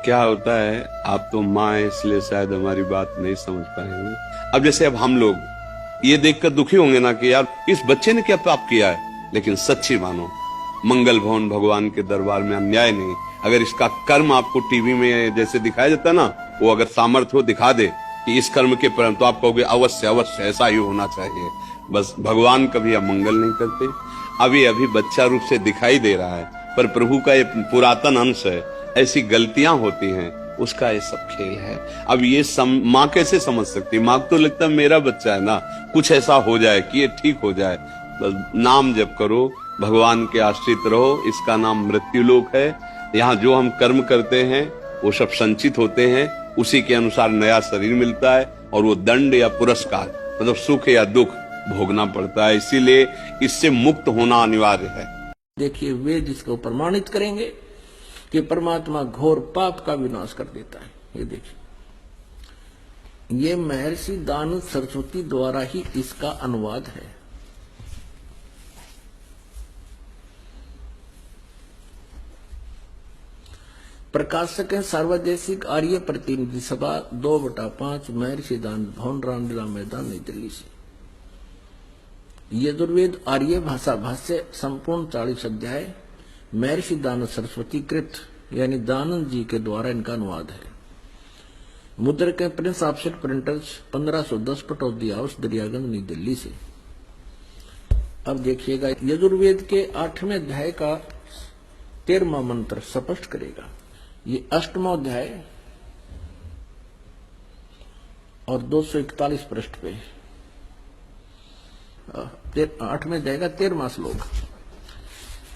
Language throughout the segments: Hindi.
क्या होता है, आप तो माँ है इसलिए शायद हमारी बात नहीं समझ पाएंगे। अब जैसे अब हम लोग ये देखकर दुखी होंगे ना कि यार इस बच्चे ने क्या पाप किया है, लेकिन सच्ची मानो मंगल भवन भगवान के दरबार में अन्याय नहीं। अगर इसका कर्म आपको टीवी में जैसे दिखाया जाता है ना, वो अगर सामर्थ्य हो दिखा दे कि इस कर्म के परिणाम, तो आप कहोगे अवश्य अवश्य ऐसा ही होना चाहिए। बस भगवान कभी अमंगल नहीं करते। अभी अभी बच्चा रूप से दिखाई दे रहा है, पर प्रभु का ये पुरातन अंश है। ऐसी गलतियां होती हैं, उसका ये सब खेल है। अब ये माँ कैसे समझ सकती? माँ को तो लगता है मेरा बच्चा है ना, कुछ ऐसा हो जाए कि ये ठीक हो जाए। बस नाम जप करो, भगवान के आश्रित रहो। इसका नाम मृत्युलोक है। यहाँ जो हम कर्म करते हैं वो सब संचित होते हैं, उसी के अनुसार नया शरीर मिलता है, और वो दंड या पुरस्कार मतलब सुख या दुख भोगना पड़ता है। इसीलिए इससे मुक्त होना अनिवार्य है। देखिए, वेद इसको प्रमाणित करेंगे कि परमात्मा घोर पाप का विनाश कर देता है। ये देखिए, ये महर्षि दानव सरस्वती द्वारा ही इसका अनुवाद है। प्रकाशक है सार्वदेशिक आर्य प्रतिनिधि सभा 2/5 महर्षि दानव भवन रामलीला मैदान नई दिल्ली से। यजुर्वेद आर्य भाषा भाष्य संपूर्ण 40 अध्याय महर्षि दानव सरस्वती कृत यानी दानंद जी के द्वारा इनका अनुवाद है। मुद्रक है Prince offset printers 1510 Pataudi house Daryaganj नई दिल्ली से। अब देखिएगा, यजुर्वेद के 8वें अध्याय का 13वां मंत्र स्पष्ट करेगा। ये 8वां अध्याय और 241 पृष्ठ पे 8वें अध्याय का 13वां श्लोक।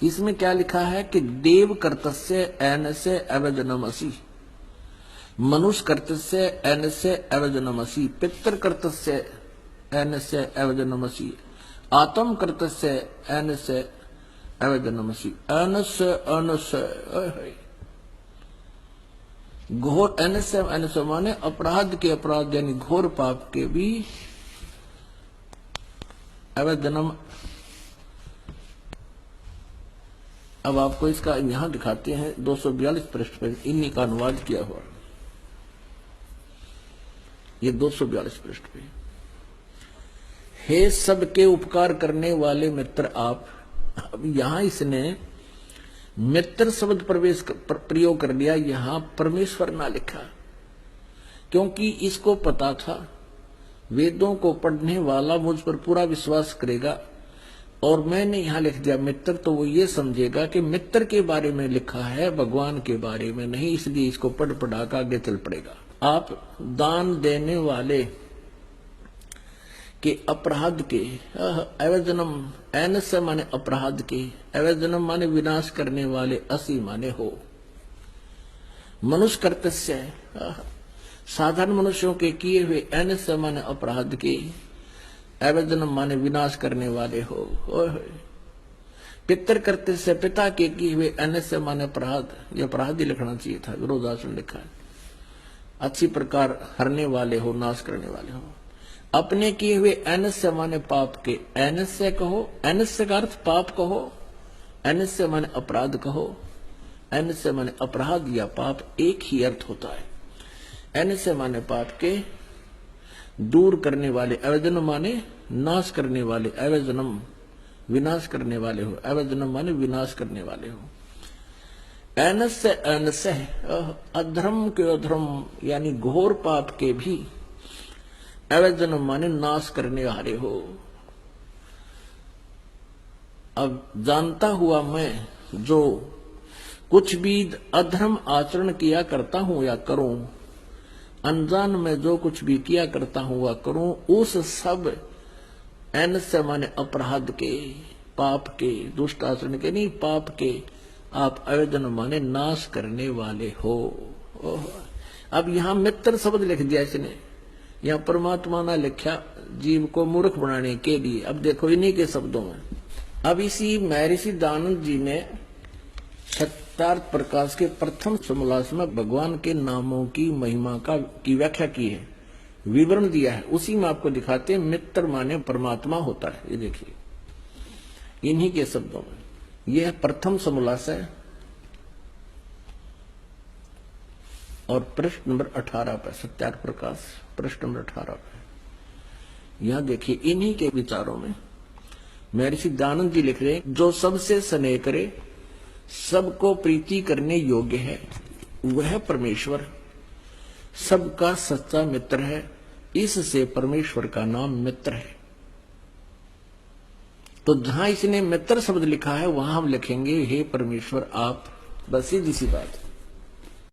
इसमें क्या लिखा है कि देव कर्तस्य एनस्य अवजनमसि, मनुष्य कर्तस्य एनस्य अवजनमसि, पितर कर्तस्य एनस्य अवजनमसि, आत्म कर्तस्य एनस्य अवजनमसि। अनस्य अनस्य घोर एनस्य माने अपराध के अपराध यानी घोर पाप के भी अवजनम। अब आपको इसका यहां दिखाते हैं 242 पृष्ठ पर इन्हीं का अनुवाद किया हुआ। ये 242 पृष्ठ पे, हे सबके उपकार करने वाले मित्र आप। अब यहां इसने मित्र शब्द प्रयोग कर लिया, यहां परमेश्वर ना लिखा, क्योंकि इसको पता था वेदों को पढ़ने वाला मुझ पर पूरा विश्वास करेगा, और मैंने यहां लिख दिया मित्र, तो वो ये समझेगा कि मित्र के बारे में लिखा है, भगवान के बारे में नहीं, इसलिए इसको पढ़ पढ़ा कर आगे चल पड़ेगा। आप दान देने वाले के अपराध के अवजनम, एनस्य माने अपराध के, अवजनम माने विनाश करने वाले, असी माने हो। मनुष्य कर्तस्य साधारण मनुष्यों के किए हुए, एनस्य माने अपराध के, अवजनम माने विनाश करने वाले हो। पितर कर्तस्य पिता के किए हुए, एनस्य माने अपराध, ये अपराध ही लिखना चाहिए था, विरोधासन लिखा है। अच्छी प्रकार हरने वाले हो, नाश करने वाले हो। अपने किए हुए एनस्य माने पाप के, एनस्य कहो, एनस्य का अर्थ पाप कहो, एनस्य माने अपराध कहो, एनस्य माने अपराध या पाप एक ही अर्थ होता है। एनस्य माने पाप के दूर करने वाले, अवजनम माने नाश करने वाले, अवजनम विनाश करने वाले हो, अवजनम माने विनाश करने वाले हो। एनस्य एनस्य अधर्म के अधर्म यानी घोर पाप के भी, अवजनम माने नाश करने वाले हो। अब जानता हुआ मैं जो कुछ भी अधर्म आचरण किया करता हूं या करूं, अनजान में जो कुछ भी किया करता हूं वह करूं, उस सब एनस्य माने अपराध के, पाप के, दुष्ट आचरण के नहीं, पाप के आप अवजनम माने नाश करने वाले हो। अब यहां मित्र शब्द लिख दिया इसने, यहाँ परमात्मा ने लिखा जीव को मूर्ख बनाने के लिए। अब देखो इन्हीं के शब्दों में, अब इसी महर्षि दानंद जी ने सत्यार्थ प्रकाश के प्रथम समोल्लास में भगवान के नामों की महिमा की व्याख्या की है, विवरण दिया है। उसी में आपको दिखाते हैं मित्र माने परमात्मा होता है। ये देखिए इन्हीं के शब्दों में, यह प्रथम समोल्लास है और पृष्ठ नंबर 18 पर, सत्यार्थ प्रकाश पृष्ठ नंबर 18 पर। यहां देखिए इन्हीं के विचारों में महर्षि दयानंद जी लिख रहे हैं, जो सबसे स्नेह करे, सबको प्रीति करने योग्य है, वह परमेश्वर सबका सच्चा मित्र है। इससे परमेश्वर का नाम मित्र है। तो जहां इसने मित्र शब्द लिखा है वहां हम लिखेंगे हे परमेश्वर आप। बस सीधी सी बात है।